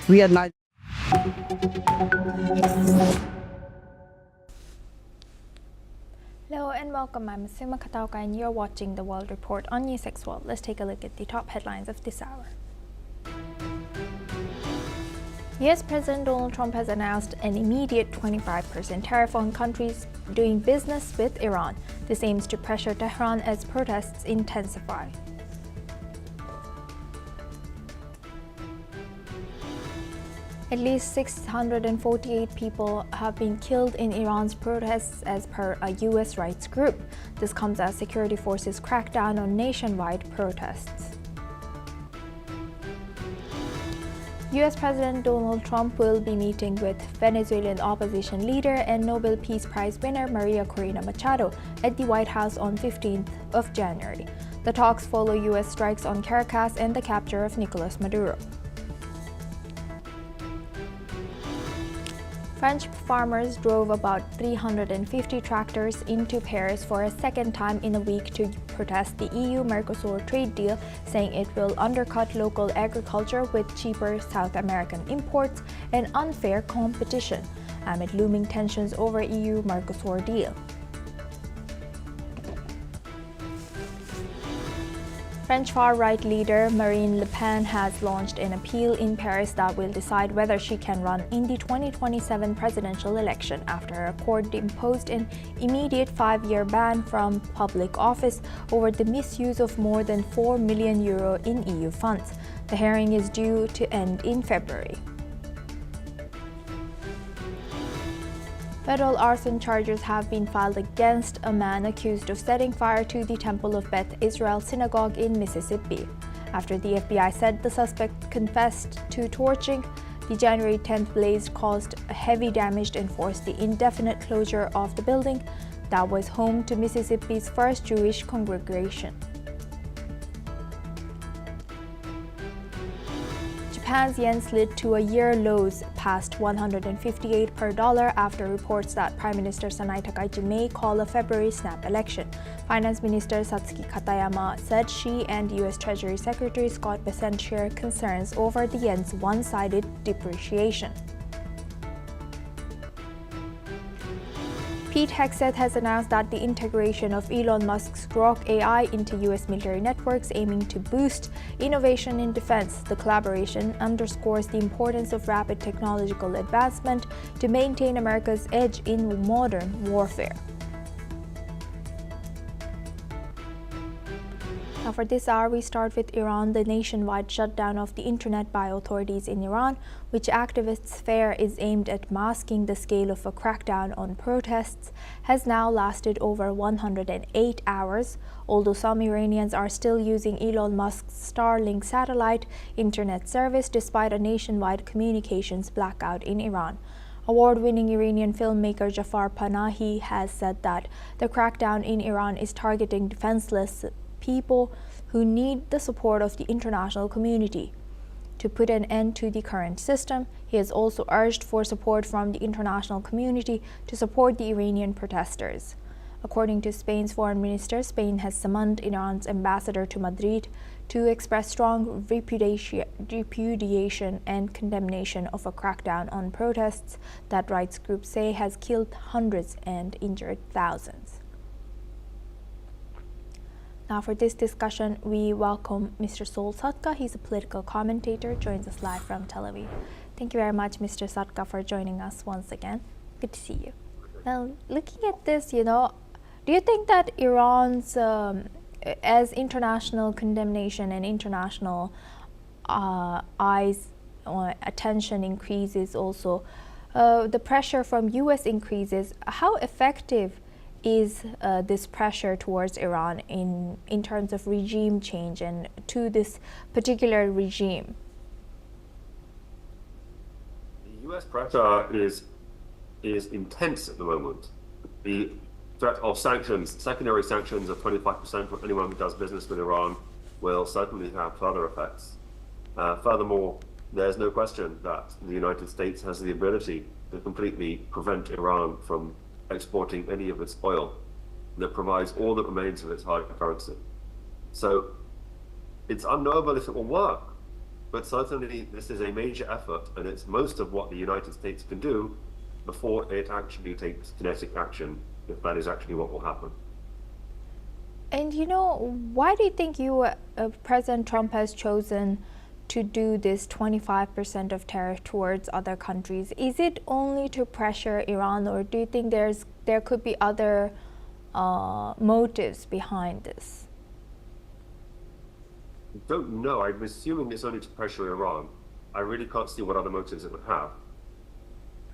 We are not. Hello and welcome. I'm Sima Katauka and you're watching the World Report on News X World. Let's take a look at the top headlines of this hour. US President Donald Trump has announced an immediate 25% tariff on countries doing business with Iran. This aims to pressure Tehran as protests intensify. At least 648 people have been killed in Iran's protests as per a U.S. rights group. This comes as security forces crack down on nationwide protests. U.S. President Donald Trump will be meeting with Venezuelan opposition leader and Nobel Peace Prize winner Maria Corina Machado at the White House on 15th of January. The talks follow U.S. strikes on Caracas and the capture of Nicolas Maduro. French farmers drove about 350 tractors into Paris for a second time in a week to protest the EU-Mercosur trade deal, saying it will undercut local agriculture with cheaper South American imports and unfair competition, amid looming tensions over EU-Mercosur deal. French far-right leader Marine Le Pen has launched an appeal in Paris that will decide whether she can run in the 2027 presidential election after a court imposed an immediate 5-year ban from public office over the misuse of more than €4 million in EU funds. The hearing is due to end in February. Federal arson charges have been filed against a man accused of setting fire to the Temple of Beth Israel synagogue in Mississippi. After the FBI said the suspect confessed to torching, the January 10th blaze caused heavy damage and forced the indefinite closure of the building that was home to Mississippi's first Jewish congregation. Japan's yen slid to a year lows past 158 per dollar after reports that Prime Minister Sanai Takaichi may call a February snap election. Finance Minister Satsuki Katayama said she and U.S. Treasury Secretary Scott Bessent share concerns over the yen's one-sided depreciation. Pete Hegseth has announced that the integration of Elon Musk's Grok AI into U.S. military networks aiming to boost innovation in defense. The collaboration underscores the importance of rapid technological advancement to maintain America's edge in modern warfare. Now for this hour, we start with Iran. The nationwide shutdown of the internet by authorities in Iran, which activists fear is aimed at masking the scale of a crackdown on protests, has now lasted over 108 hours, although some Iranians are still using Elon Musk's Starlink satellite internet service despite a nationwide communications blackout in Iran. Award-winning Iranian filmmaker Jafar Panahi has said that the crackdown in Iran is targeting defenseless people who need the support of the international community to put an end to the current system. He has also urged for support from the international community to support the Iranian protesters. According to Spain's foreign minister, Spain has summoned Iran's ambassador to Madrid to express strong repudiation and condemnation of a crackdown on protests that rights groups say has killed hundreds and injured thousands. Now for this discussion, we welcome Mr. Sol Satka. He's a political commentator, joins us live from Tel Aviv. Thank you very much, Mr. Satka, for joining us once again. Good to see you. Now, looking at this, do you think that Iran's, as international condemnation and international eyes or attention increases also, the pressure from U.S. increases, how effective is this pressure towards Iran in terms of regime change and to this particular regime? The U.S. pressure is intense at the moment. The threat of sanctions, secondary sanctions of 25% for anyone who does business with Iran, will certainly have further effects. Furthermore, there's no question that the United States has the ability to completely prevent Iran from exporting any of its oil that provides all that remains of its hard currency. So it's unknowable if it will work. but certainly this is a major effort, and it's most of what the United States can do before it actually takes kinetic action, if that is actually what will happen. And why do you think President Trump has chosen to do this 25% of tariff towards other countries? Is it only to pressure Iran, or do you think there could be other motives behind this? I don't know. I'm assuming it's only to pressure Iran. I really can't see what other motives it would have.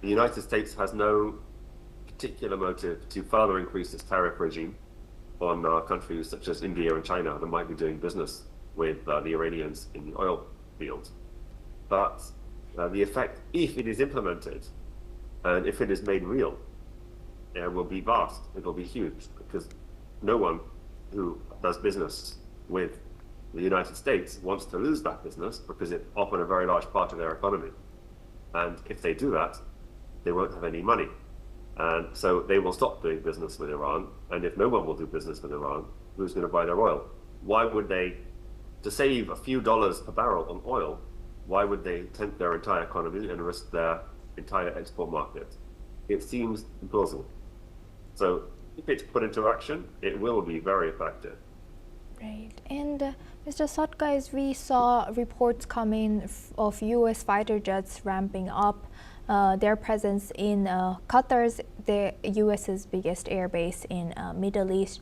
The United States has no particular motive to further increase its tariff regime on countries such as India and China that might be doing business with the Iranians in the oil field. But the effect, if it is implemented and if it is made real, it will be vast. It will be huge, because no one who does business with the United States wants to lose that business, because it's often a very large part of their economy. And if they do that, they won't have any money. And so they will stop doing business with Iran. And if no one will do business with Iran, who's going to buy their oil? Why would they, to save a few dollars per barrel on oil, why would they tempt their entire economy and risk their entire export market? It seems implausible. So if it's put into action, it will be very effective. Right. And Mr. Sotka, as we saw reports come in of U.S. fighter jets ramping up their presence in Qatar's, the U.S.'s biggest airbase in Middle East.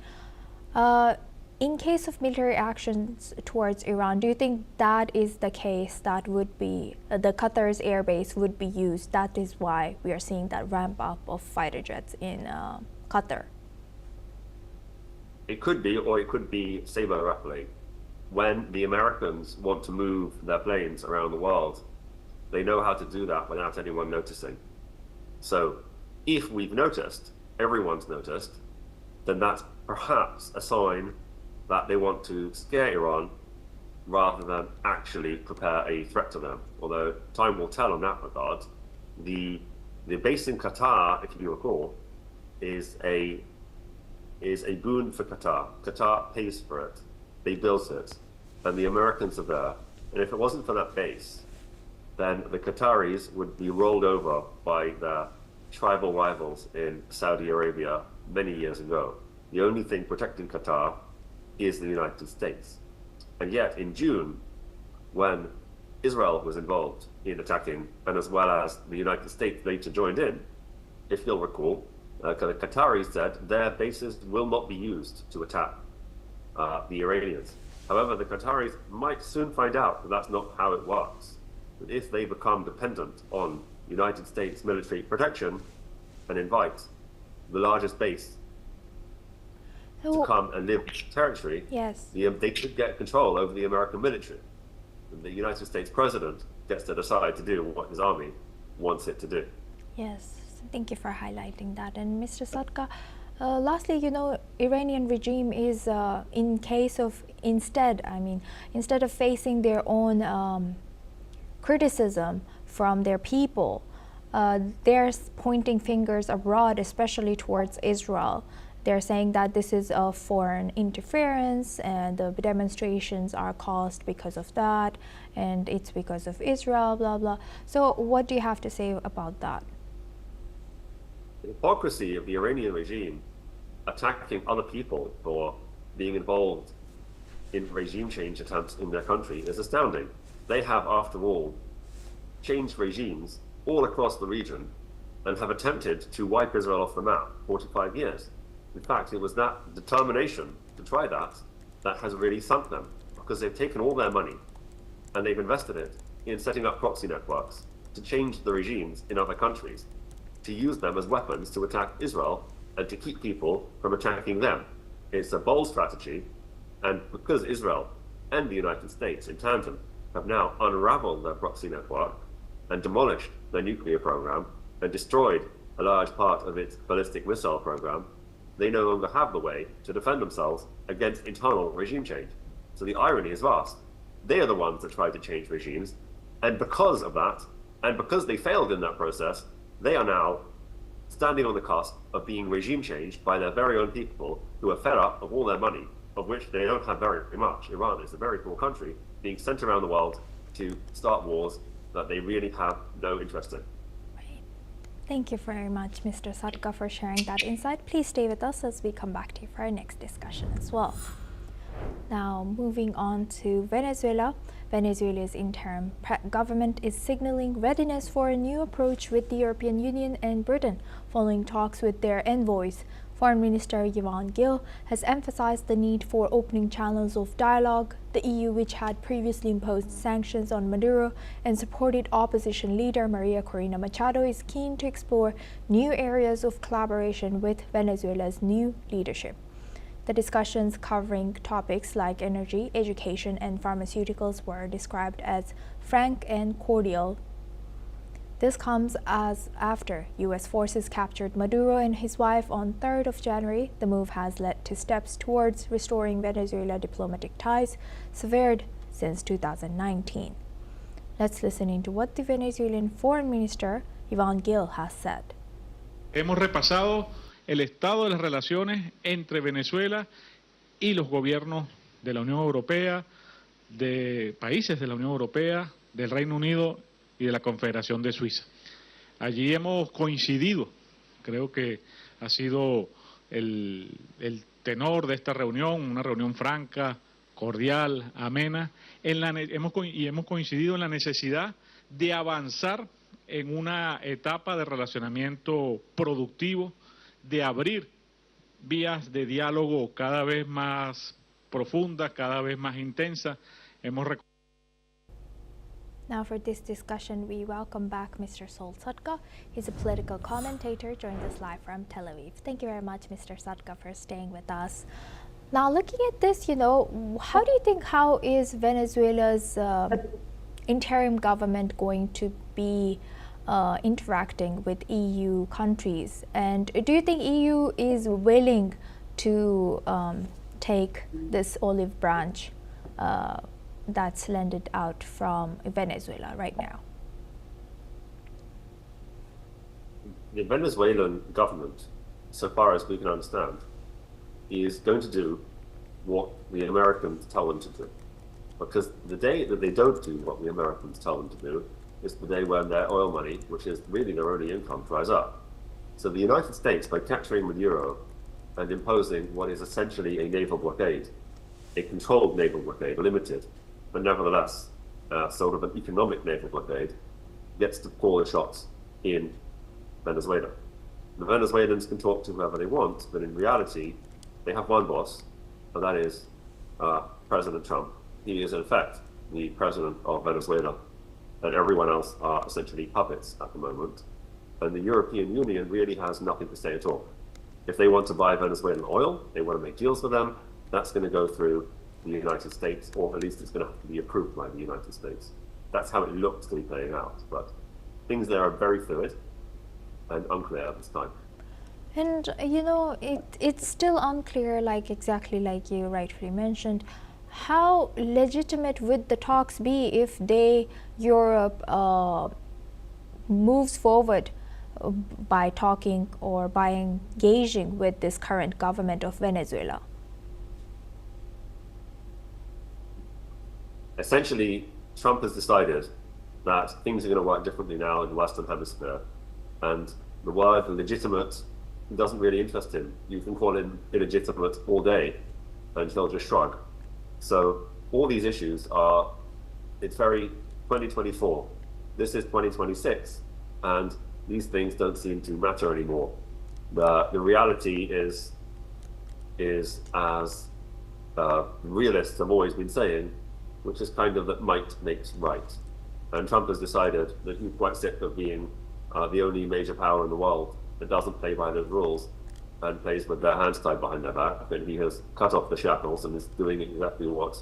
In case of military actions towards Iran, do you think that is the case, that would be the Qatar's airbase would be used? That is why we are seeing that ramp up of fighter jets in Qatar. It could be, or it could be saber-rattling. When the Americans want to move their planes around the world, they know how to do that without anyone noticing. So if we've noticed, everyone's noticed, then that's perhaps a sign that they want to scare Iran rather than actually prepare a threat to them. Although time will tell in that regard. The base in Qatar, if you recall, is a boon for Qatar. Qatar pays for it. They built it. And the Americans are there. And if it wasn't for that base, then the Qataris would be rolled over by their tribal rivals in Saudi Arabia many years ago. The only thing protecting Qatar is the United States. And yet in June, when Israel was involved in attacking, and as well as the United States later joined in, if you'll recall, the Qataris said their bases will not be used to attack the Iranians. However, the Qataris might soon find out that that's not how it works. That if they become dependent on United States military protection and invite the largest base to come and live in territory, yes, they could get control over the American military. And the United States president gets to decide to do what his army wants it to do. Yes. Thank you for highlighting that. And Mr. Sotka, lastly, Iranian regime is instead of facing their own criticism from their people, they're pointing fingers abroad, especially towards Israel. They're saying that this is a foreign interference and the demonstrations are caused because of that, and it's because of Israel, blah, blah. So what do you have to say about that? The hypocrisy of the Iranian regime attacking other people for being involved in regime change attempts in their country is astounding. They have, after all, changed regimes all across the region and have attempted to wipe Israel off the map 45 years. In fact, it was that determination to try that has really sunk them, because they've taken all their money and they've invested it in setting up proxy networks to change the regimes in other countries, to use them as weapons to attack Israel and to keep people from attacking them. It's a bold strategy, and because Israel and the United States in tandem have now unraveled their proxy network and demolished their nuclear program and destroyed a large part of its ballistic missile program, they no longer have the way to defend themselves against internal regime change. So the irony is vast. They are the ones that tried to change regimes, and because of that, and because they failed in that process, they are now standing on the cusp of being regime changed by their very own people who are fed up of all their money, of which they don't have very much. Iran is a very poor country, being sent around the world to start wars that they really have no interest in. Right. Thank you very much, Mr. Sadka, for sharing that insight. Please stay with us as we come back to you for our next discussion as well. Now, moving on to Venezuela. Venezuela's interim government is signaling readiness for a new approach with the European Union and Britain following talks with their envoys. Foreign Minister Yvonne Gill has emphasized the need for opening channels of dialogue. The EU, which had previously imposed sanctions on Maduro and supported opposition leader Maria Corina Machado, is keen to explore new areas of collaboration with Venezuela's new leadership. The discussions covering topics like energy, education, and pharmaceuticals were described as frank and cordial. This comes as after U.S. forces captured Maduro and his wife on 3rd of January. The move has led to steps towards restoring Venezuela diplomatic ties, severed since 2019. Let's listen into what the Venezuelan Foreign Minister Yvonne Gill has said. Hemos repasado el estado de las relaciones entre Venezuela y los gobiernos de la Unión Europea, de países de la Unión Europea, del Reino Unido y de la Confederación de Suiza. Allí hemos coincidido, creo que ha sido el tenor de esta reunión, una reunión franca, cordial, amena, hemos coincidido en la necesidad de avanzar en una etapa de relacionamiento productivo, de abrir vías de diálogo cada vez más profundas, cada vez más intensas. Now for this discussion, we welcome back Mr. Sol Sadka. He's a political commentator joined us live from Tel Aviv. Thank you very much, Mr. Sadka, for staying with us. Now, looking at this, how do you think, how is Venezuela's interim government going to be interacting with EU countries? And do you think EU is willing to take this olive branch that's lended out from Venezuela right now? The Venezuelan government, so far as we can understand, is going to do what the Americans tell them to do. Because the day that they don't do what the Americans tell them to do is the day when their oil money, which is really their only income, dries up. So the United States, by capturing Maduro and imposing what is essentially a naval blockade, a controlled naval blockade, limited, but nevertheless sort of an economic naval blockade, gets to call the shots in Venezuela. The Venezuelans can talk to whoever they want, but in reality, they have one boss, and that is President Trump. He is, in fact, the president of Venezuela, and everyone else are essentially puppets at the moment. And the European Union really has nothing to say at all. If they want to buy Venezuelan oil, they want to make deals with them, that's going to go through the United States, or at least it's going to have to be approved by the United States. That's how it looks to be playing out. But things there are very fluid and unclear at this time. And it's still unclear, exactly like you rightfully mentioned, how legitimate would the talks be if Europe moves forward by talking or by engaging with this current government of Venezuela? Essentially, Trump has decided that things are going to work differently now in the Western Hemisphere, and the word legitimate doesn't really interest him. You can call him illegitimate all day, and he'll just shrug. So all these issues it's very 2024. This is 2026, and these things don't seem to matter anymore. The reality is as realists have always been saying, which is kind of that might makes right. And Trump has decided that he's quite sick of being the only major power in the world that doesn't play by those rules and plays with their hands tied behind their back. And he has cut off the shackles and is doing exactly what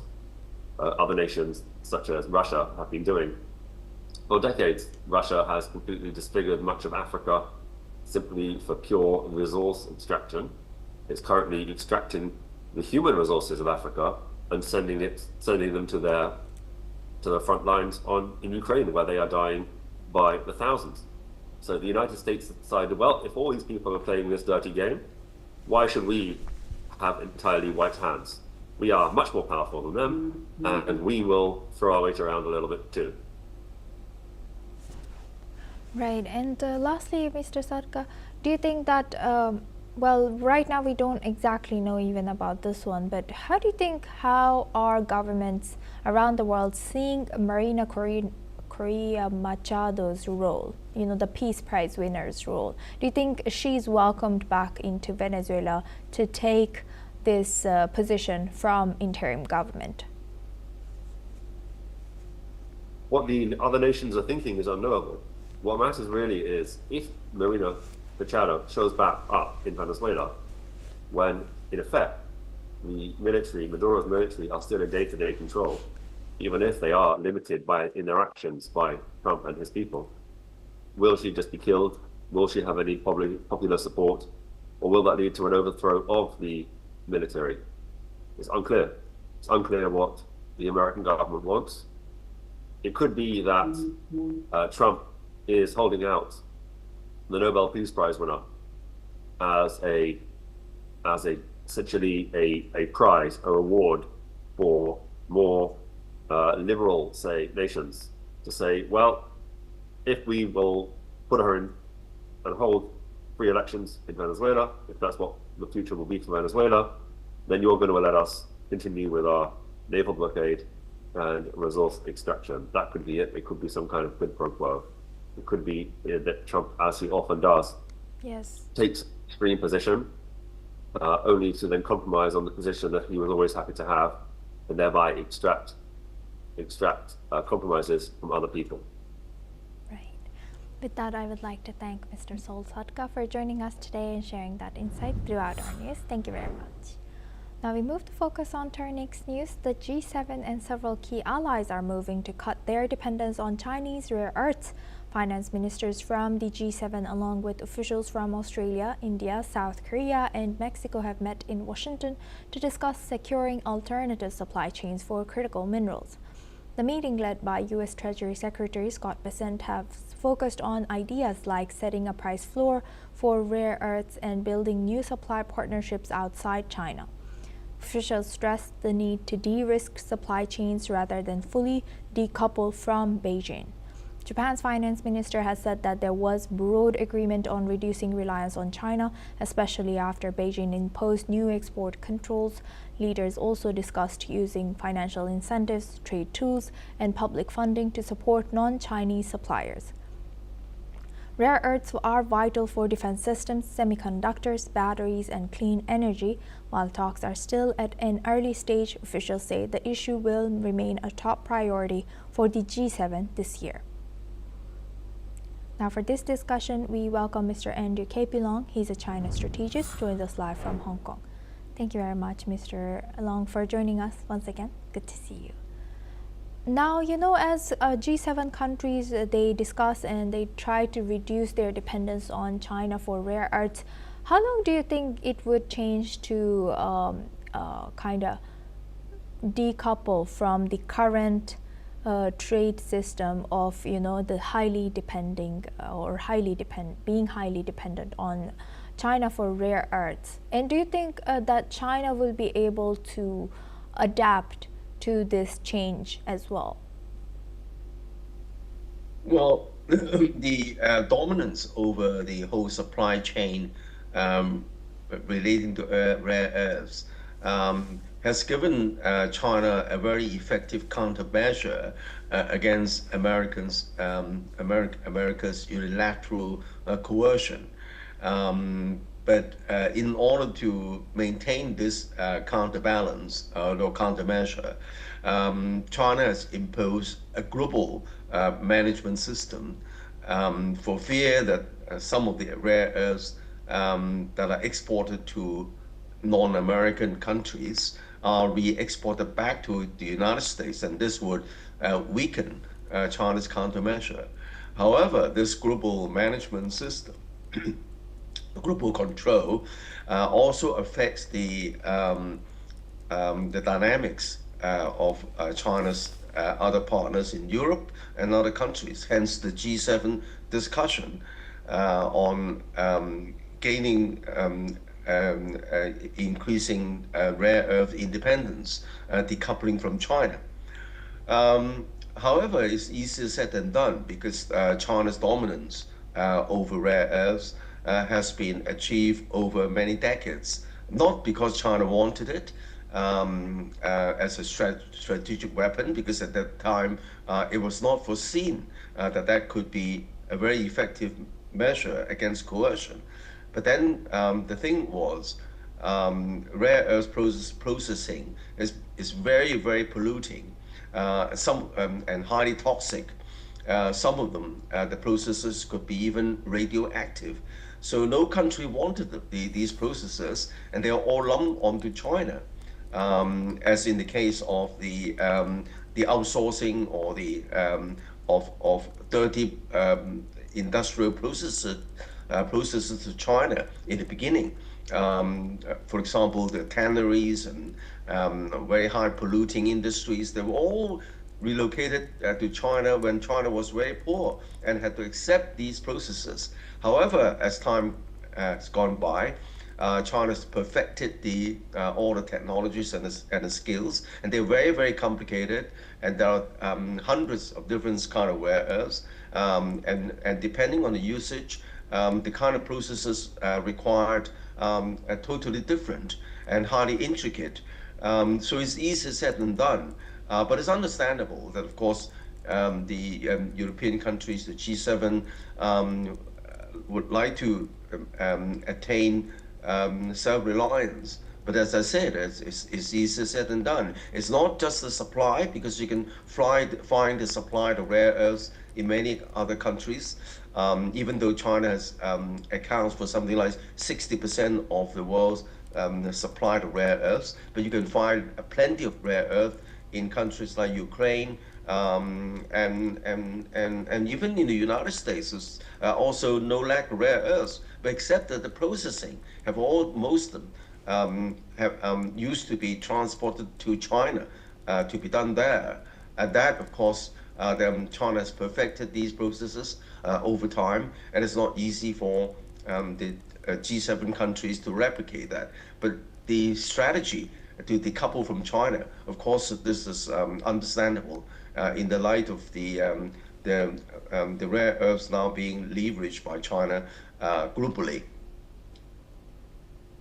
other nations, such as Russia, have been doing. For decades, Russia has completely disfigured much of Africa simply for pure resource extraction. It's currently extracting the human resources of Africa and sending them to the front lines in Ukraine, where they are dying by the thousands. So the United States decided, well, if all these people are playing this dirty game, why should we have entirely white hands? We are much more powerful than them, and we will throw our weight around a little bit too. Right. And lastly, Mr. Sadka, do you think that, well, right now we don't exactly know even about this one, but how do you think how are governments around the world seeing Marina Correa Machado's role, the Peace Prize winner's role? Do you think she's welcomed back into Venezuela to take this position from interim government? What the other nations are thinking is unknowable. What matters really is if Marina Machado shows back up in Venezuela, when in effect the military, Maduro's military, are still in day-to-day control, even if they are limited in their actions by Trump and his people. Will she just be killed? Will she have any popular support? Or will that lead to an overthrow of the military? It's unclear. It's unclear what the American government wants. It could be that Trump is holding out the Nobel Peace Prize winner as essentially a prize, a reward for more liberal, say, nations to say, well, if we will put her in and hold free elections in Venezuela, if that's what the future will be for Venezuela, then you're going to let us continue with our naval blockade and resource extraction. That could be it. It could be some kind of quid pro quo. It could be that Trump, as he often does, takes extreme position, only to then compromise on the position that he was always happy to have, and thereby extract compromises from other people. Right. With that, I would like to thank Mr. Sol Sadka for joining us today and sharing that insight throughout our news. Thank you very much. Now we move to focus on to our next news. The G7 and several key allies are moving to cut their dependence on Chinese rare earths. Finance ministers from the G7, along with officials from Australia, India, South Korea, and Mexico, have met in Washington to discuss securing alternative supply chains for critical minerals. The meeting, led by U.S. Treasury Secretary Scott Bessent, has focused on ideas like setting a price floor for rare earths and building new supply partnerships outside China. Officials stressed the need to de-risk supply chains rather than fully decouple from Beijing. Japan's finance minister has said that there was broad agreement on reducing reliance on China, especially after Beijing imposed new export controls. Leaders also discussed using financial incentives, trade tools, and public funding to support non-Chinese suppliers. Rare earths are vital for defense systems, semiconductors, batteries, and clean energy. While talks are still at an early stage, officials say the issue will remain a top priority for the G7 this year. Now for this discussion, we welcome Mr. Andrew K. Long. He's a China strategist, joins us live from Hong Kong. Thank you very much, Mr. Long, for joining us once again. Good to see you. Now, as G7 countries, they discuss and they try to reduce their dependence on China for rare earths. How long do you think it would change to kind of decouple from the current trade system of the being highly dependent on China for rare earths? And do you think that China will be able to adapt to this change as well? Well, the dominance over the whole supply chain relating to rare earths has given China a very effective countermeasure against America's unilateral coercion. But in order to maintain this counterbalance or countermeasure, China has imposed a global management system for fear that some of the rare earths that are exported to non-American countries are re-exported back to the United States, and this would weaken China's countermeasure. However, this global management system, global control, also affects the dynamics of China's other partners in Europe and other countries. Hence, the G7 discussion on gaining increasing rare earth independence, decoupling from China. However, it's easier said than done because China's dominance over rare earths has been achieved over many decades, not because China wanted it as a strategic weapon, because at that time it was not foreseen that could be a very effective measure against coercion. But then the thing was, rare earth processing is very, very polluting, and highly toxic. Some of them, the processes could be even radioactive. So no country wanted these processes, and they are all lumped onto China, as in the case of the outsourcing or the of dirty industrial processes to China in the beginning. For example, the tanneries and very high polluting industries, they were all relocated to China when China was very poor and had to accept these processes. However, as time has gone by, China's perfected all the technologies and the skills, and they're very, very complicated, and there are hundreds of different kind of rare earths, and depending on the usage, the kind of processes required are totally different and highly intricate. So it's easier said than done, but it's understandable that, of course, the European countries, the G7, would like to attain self-reliance. But as I said, it's easier said than done. It's not just the supply, because you can find the supply of rare earths in many other countries, even though China has accounts for something like 60% of the world's supply of rare earths. But you can find plenty of rare earth in countries like Ukraine, and even in the United States, there's also no lack of rare earths, but except that the processing most of them used to be transported to China to be done there. And that, of course, China has perfected these processes over time, and it's not easy for the G7 countries to replicate that. But the strategy to decouple from China, of course, this is understandable in the light of the rare earths now being leveraged by China globally.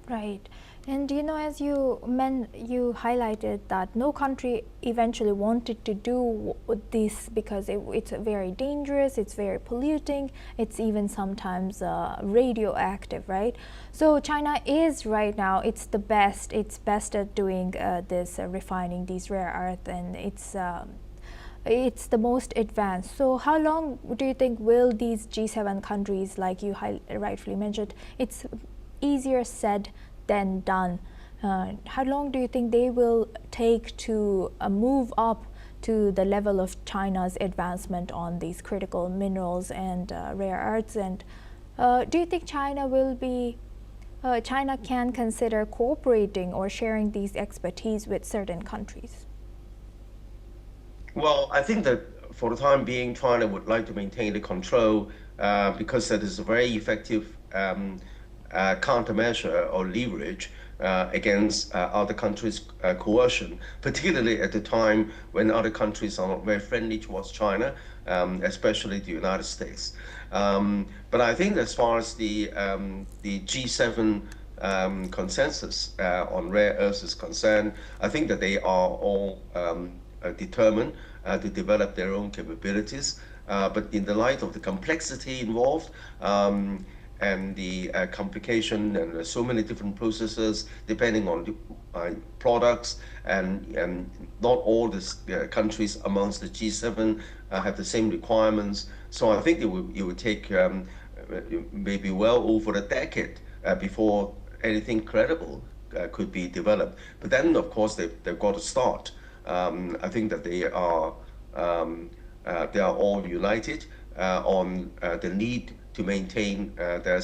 Right. And as you highlighted that no country eventually wanted to do this because it's very dangerous, it's very polluting, it's even sometimes radioactive, right? So China is right now, it's best at doing this, refining these rare earth, and it's the most advanced. So how long do you think will these G7 countries, like you rightfully mentioned, it's easier said than done. How long do you think they will take to move up to the level of China's advancement on these critical minerals and rare earths? And do you think China can consider cooperating or sharing these expertise with certain countries? Well, I think that for the time being, China would like to maintain the control because that is a very effective countermeasure or leverage against other countries' coercion, particularly at the time when other countries are not very friendly towards China, especially the United States. But I think as far as the G7 consensus on rare earths is concerned, I think that they are all determined to develop their own capabilities. But in the light of the complexity involved, and the complication and so many different processes depending on the products, and not all the countries amongst the G7 have the same requirements. So I think it would take maybe well over a decade before anything credible could be developed. But then, of course, they've got to start. I think that they are all united on the need to maintain their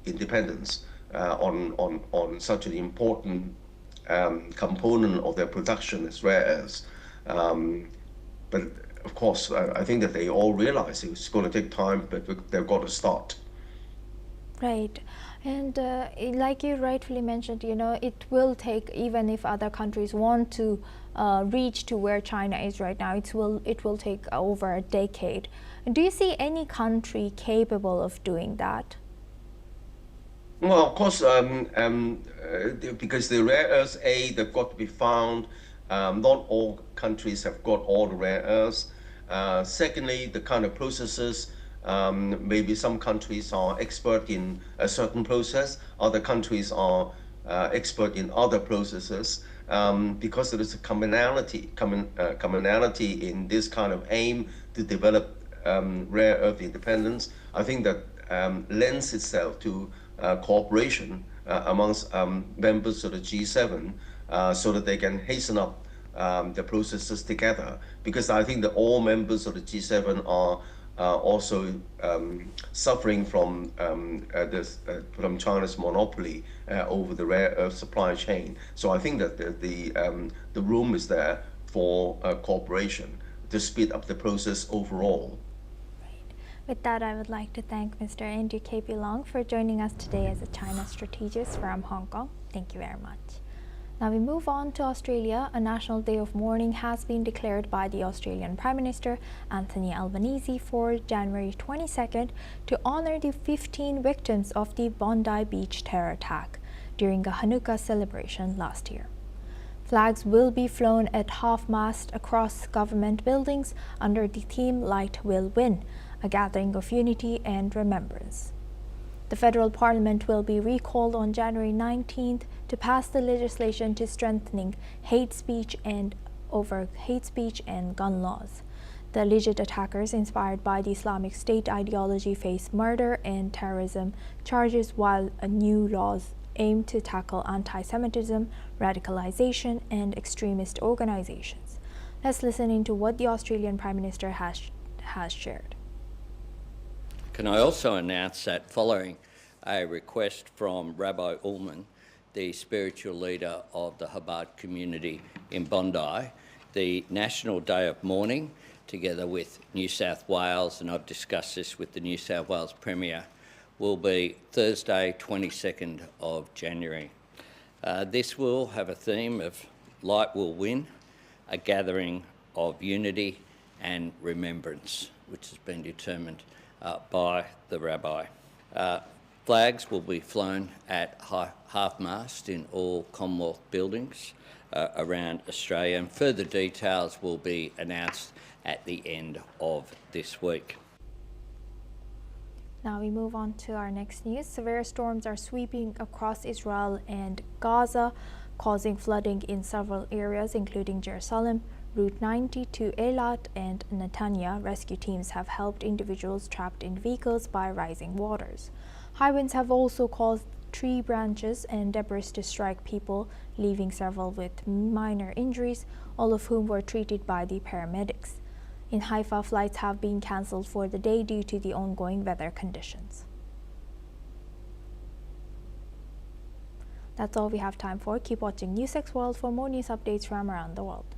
independence on such an important component of their production as rare earths. But of course, I think that they all realize it's going to take time, but they've got to start. Right. And like you rightfully mentioned, it will take, even if other countries want to reach to where China is right now, it will take over a decade. Do you see any country capable of doing that? Well, of course, because the rare earths, they've got to be found. Not all countries have got all the rare earths. Secondly, the kind of processes, maybe some countries are expert in a certain process, other countries are expert in other processes. Because there is a commonality in this kind of aim to develop rare earth independence, I think that lends itself to cooperation amongst members of the G7 so that they can hasten up the processes together. Because I think that all members of the G7 are also suffering from from China's monopoly over the rare earth supply chain. So I think that the room is there for cooperation to speed up the process overall. With that, I would like to thank Mr. Andrew K.P. Long for joining us today as a China strategist from Hong Kong. Thank you very much. Now we move on to Australia. A national day of mourning has been declared by the Australian Prime Minister Anthony Albanese for January 22nd to honor the 15 victims of the Bondi Beach terror attack during a Hanukkah celebration last year. Flags will be flown at half-mast across government buildings under the theme Light Will Win, a gathering of unity and remembrance. The federal parliament will be recalled on January 19th to pass the legislation to strengthening hate speech and gun laws. The alleged attackers, inspired by the Islamic State ideology, face murder and terrorism charges, while new laws aim to tackle anti-Semitism, radicalization, and extremist organizations. Let's listen into what the Australian Prime Minister has shared. Can I also announce that following a request from Rabbi Ullman, the spiritual leader of the Chabad community in Bondi, the National Day of Mourning, together with New South Wales, and I've discussed this with the New South Wales Premier, will be Thursday, 22nd of January. This will have a theme of Light Will Win, a gathering of unity and remembrance, which has been determined by the rabbi. Flags will be flown at half-mast in all Commonwealth buildings around Australia, and further details will be announced at the end of this week. Now we move on to our next news. Severe storms are sweeping across Israel and Gaza, causing flooding in several areas, including Jerusalem. Route 90 to Eilat and Netanya rescue teams have helped individuals trapped in vehicles by rising waters. High winds have also caused tree branches and debris to strike people, leaving several with minor injuries, all of whom were treated by the paramedics. In Haifa, flights have been cancelled for the day due to the ongoing weather conditions. That's all we have time for. Keep watching NewsX World for more news updates from around the world.